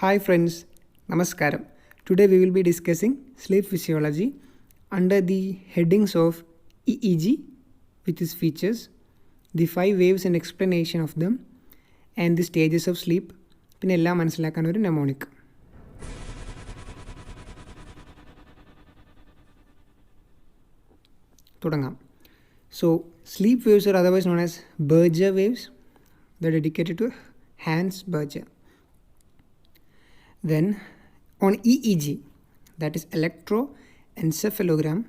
Hi friends, Namaskaram. Today we will be discussing sleep physiology under the headings of EEG with its features, the 5 waves and explanation of them, and the stages of sleep. പിന്നെ എല്ലാം മനസ്സിലാക്കാൻ ഒരു mnemonic. തുടങ്ങാം. So sleep waves are otherwise known as Berger waves. They're dedicated to Hans Berger. Then on EEG, that is electroencephalogram,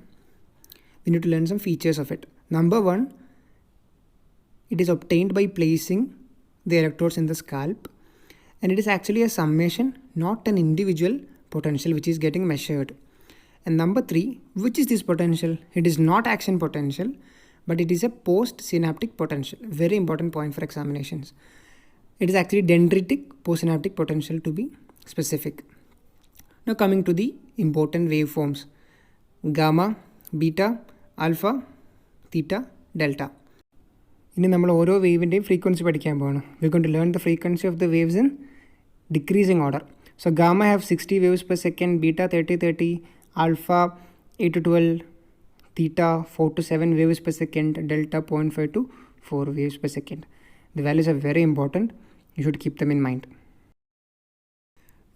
we need to learn some features of it. Number 1, it is obtained by placing the electrodes in the scalp, and it is actually a summation, not an individual potential which is getting measured. And number 3, which is this potential? It is not action potential, but it is a postsynaptic potential. Very important point for examinations. It is actually dendritic postsynaptic potential to be specific. Now coming to the important waveforms: gamma, beta, alpha, theta, delta. ഇനി നമ്മൾ ഓരോ വേവിൻ്റെയും frequency പഠിക്കാൻ പോകണം. We're going to learn the frequency of the waves in decreasing order. So gamma have 60 waves per second, beta 30, alpha 8 to 12, theta 4 to 7 waves per second, delta 0.5 to 4 waves per second. The values are very important. You should keep them in mind.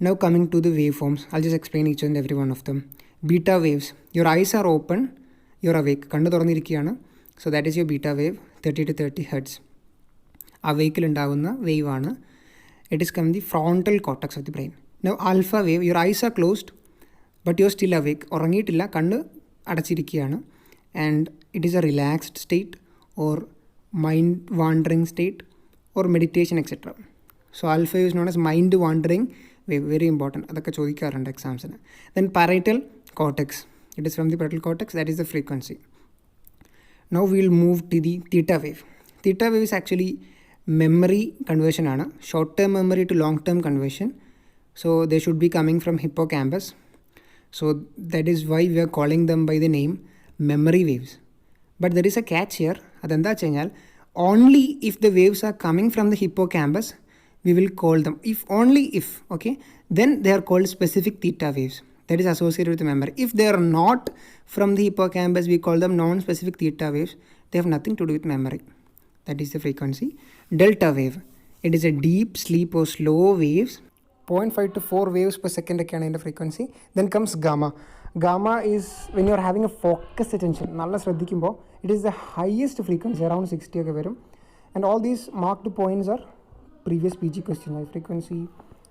Now coming to the waveforms, I'll just explain each and every one of them. Beta waves. Your eyes are open, you're awake. കണ്ണ് തുറന്നിരിക്കുകയാണ്. So that is your beta wave, 30 to 30 Hz. Awake ഉണ്ടാകുന്ന wave ആണ്. It is from the frontal cortex of the brain. Now alpha wave, your eyes are closed, but you're still awake. ഉറങ്ങിയിട്ടില്ല, കണ്ണ് അടച്ചിരിക്കുകയാണ്. And it is a relaxed state or mind wandering state or meditation, etc. So alpha is known as mind wandering wave, very important. അതൊക്കെ ചോദിക്കാറുണ്ട് എക്സാംസിന്. Then parietal cortex, it is from the parietal cortex, that is the frequency. Now we will move to the theta wave. Theta wave is actually memory conversion ആണ്, short term memory to long term conversion. So they should be coming from hippocampus. So that is why we are calling them by the name memory waves. But there is a catch here. അതെന്താ വെച്ച് കഴിഞ്ഞാൽ only if the waves are coming from the hippocampus we will call them, if only if, okay, then they are called specific theta waves, that is associated with the memory. If they are not from the hippocampus, we call them non-specific theta waves. They have nothing to do with memory. That is the frequency. Delta wave, it is a deep sleep or slow waves, 0.5 to 4 waves per second ഒക്കെയാണ് ഇതിൻ്റെ frequency. Then comes gamma. Gamma is when you are having a focused attention. നല്ല ശ്രദ്ധിക്കുമ്പോൾ it is the highest frequency, around 60 ഒക്കെ വരും. And all these marked points are previous PG question, high frequency,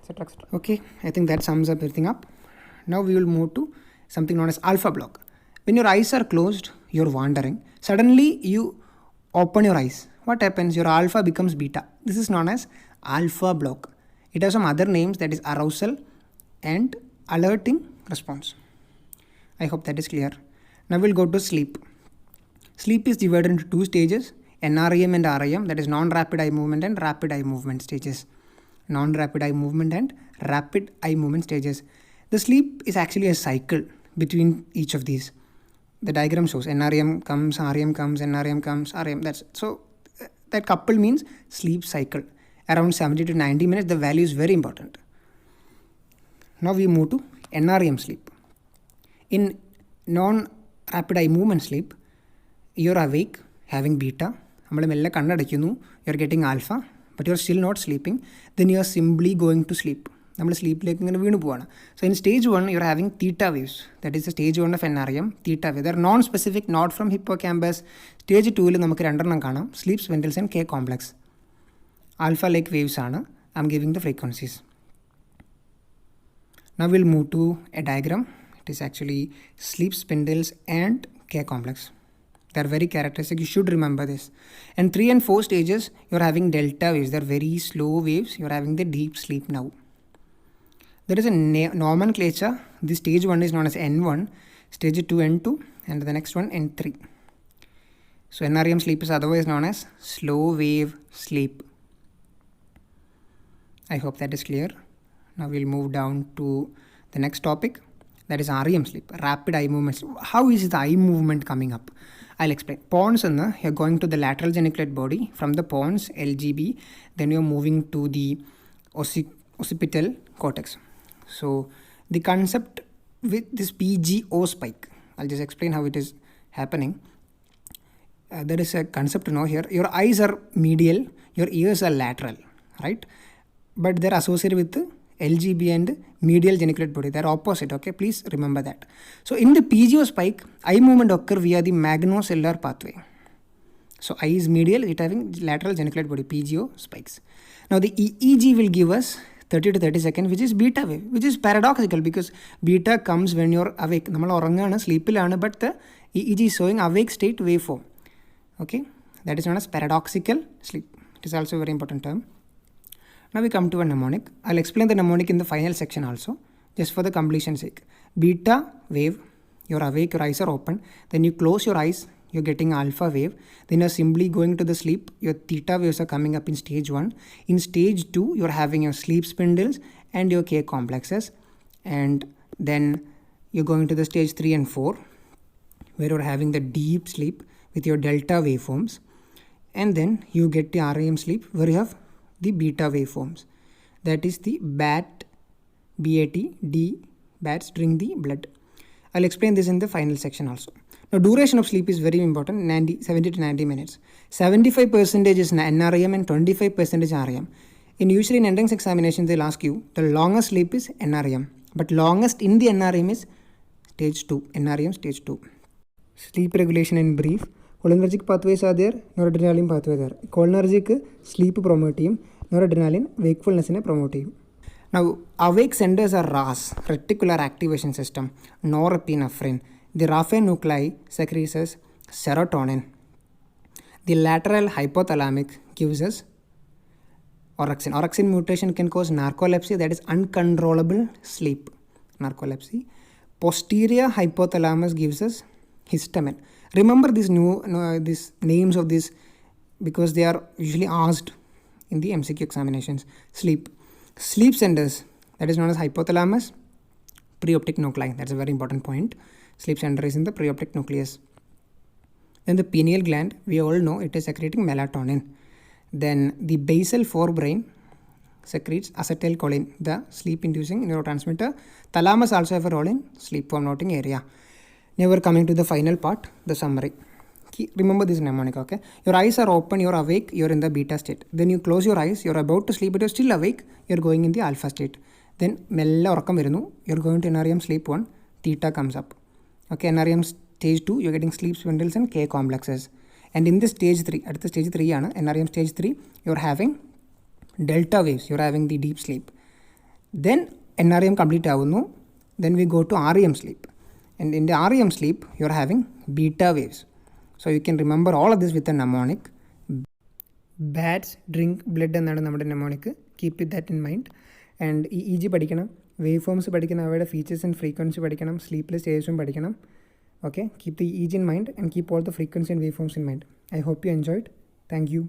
etc. Okay, I think that sums up everything up. Now we will move to something known as alpha block. When your eyes are closed, you're wandering. Suddenly you open your eyes. What happens? Your alpha becomes beta. This is known as alpha block. It has some other names, that is arousal and alerting response. I hope that is clear. Now we'll go to sleep. Sleep is divided into 2 stages. NREM and REM, that is non-rapid eye movement and rapid eye movement stages. Non-rapid eye movement and rapid eye movement stages. The sleep is actually a cycle between each of these. The diagram shows NREM comes, REM comes, NREM comes, REM. That's so that couple means sleep cycle. Around 70 to 90 minutes. The value is very important. Now we move to NREM sleep. In non-rapid eye movement sleep, you're awake, having beta. നമ്മൾ മെല്ലെ കണ്ണടയ്ക്കുന്നു, you are getting alpha, but you are still not sleeping. Then you are simply going to sleep. നമ്മൾ സ്ലീപ്പിലേക്ക് ഇങ്ങനെ വീണ് പോവാണ്. So in stage 1 you are having theta waves, that is the stage 1 of NREM, theta wave. They're non specific, not from hippocampus. Stage 2 നമുക്ക് 2 കാണാം, sleep spindles and K complex. Alpha like waves ആണ്. I'm giving the frequencies. Now will move to a diagram. It is actually sleep spindles and K complex. They are very characteristic. You should remember this. And 3 and 4 stages, you are having delta waves. They are very slow waves. You are having the deep sleep now. There is a nomenclature. The stage 1 is known as N1, stage 2 N2, and the next one N3. So NREM sleep is otherwise known as slow wave sleep. I hope that is clear. Now we'll move down to the next topic. That is REM sleep, rapid eye movements. How is the eye movement coming up? I'll explain. Pons, you're going to the lateral geniculate body. From the pons, LGB, then you're moving to the occipital cortex. So the concept with this PGO spike, I'll just explain how it is happening. There is a concept to know here. Your eyes are medial, your ears are lateral, right? But they're associated with the LGB and medial geniculate body. They're opposite, okay? Please remember that. So in the PGO spike, eye movement occur via the magnocellular pathway. So eye is medial, it having lateral geniculate body, PGO spikes. Now the EEG will give us 30 to 30 seconds, which is beta wave, which is paradoxical because beta comes when you're awake. നമ്മൾ ഉറങ്ങാണ് സ്ലീപ്പിലാണ്, but the EEG is showing awake state waveform. Okay, that is known as paradoxical sleep. It is also a very important term. Now we come to a mnemonic. I'll explain the mnemonic in the final section also, just for the completion's sake. Beta wave, you're awake, your eyes are open. Then you close your eyes, you're getting alpha wave. Then you're simply going to the sleep. Your theta waves are coming up in stage 1. In stage 2, you're having your sleep spindles and your K complexes. And then you're going to the stage 3 and 4, where you're having the deep sleep with your delta waveforms. And then you get the REM sleep, where you have the beta waveforms. That is the BAT, bats drink the blood. I'll explain this in the final section also. Now duration of sleep is very important, 70 to 90 minutes. 75% is NREM and 25% REM. Usually in entrance examination they'll ask you, the longest sleep is NREM. But longest in the NREM is stage 2, NREM stage 2. Sleep regulation in brief. Cholinergic pathways are there, noradrenaline pathway there. Cholinergic sleep promote ചെയ്യും, noradrenaline wakefulness promote ചെയ്യും. Now awake centers are RAS, reticular activation system, norepinephrine. The raphe nuclei secretes serotonin. The lateral hypothalamic gives us orexin. Orexin mutation can cause narcolepsy, that is uncontrollable sleep, narcolepsy. Posterior hypothalamus gives us histamine. Remember these names of this because they are usually asked in the MCQ examinations. Sleep centers, that is known as hypothalamus, preoptic nuclei. That's a very important point. Sleep center is in the preoptic nucleus. Then the pineal gland, we all know it is secreting melatonin. Then the basal forebrain secretes acetylcholine, the sleep inducing neurotransmitter. Thalamus also have a role in sleep promoting area. Now we're coming to the final part, the summary. Remember this mnemonic, okay? Your eyes are open, you're awake, you're in the beta state. Then you close your eyes, you're about to sleep, but you're still awake, you're going in the alpha state. Then mella urakam varunu, you're going to NREM sleep 1, theta comes up. Okay, NREM stage 2, you're getting sleep spindles and K complexes. And in the stage 3, at the stage 3, NREM stage 3, you're having delta waves, you're having the deep sleep. Then NREM complete avunu, then we go to REM sleep. And in the REM sleep, you're having beta waves. So you can remember all of this with a mnemonic. Bats drink blood എന്നാണ് നമ്മുടെ mnemonic. Keep that in mind. And EEG പഠിക്കണം, waveforms പഠിക്കണം, അവയുടെ features and frequency പഠിക്കണം, sleepless stages പഠിക്കണം. Okay, keep the EEG in mind and keep all the frequency and waveforms in mind. I hope you enjoyed. Thank you.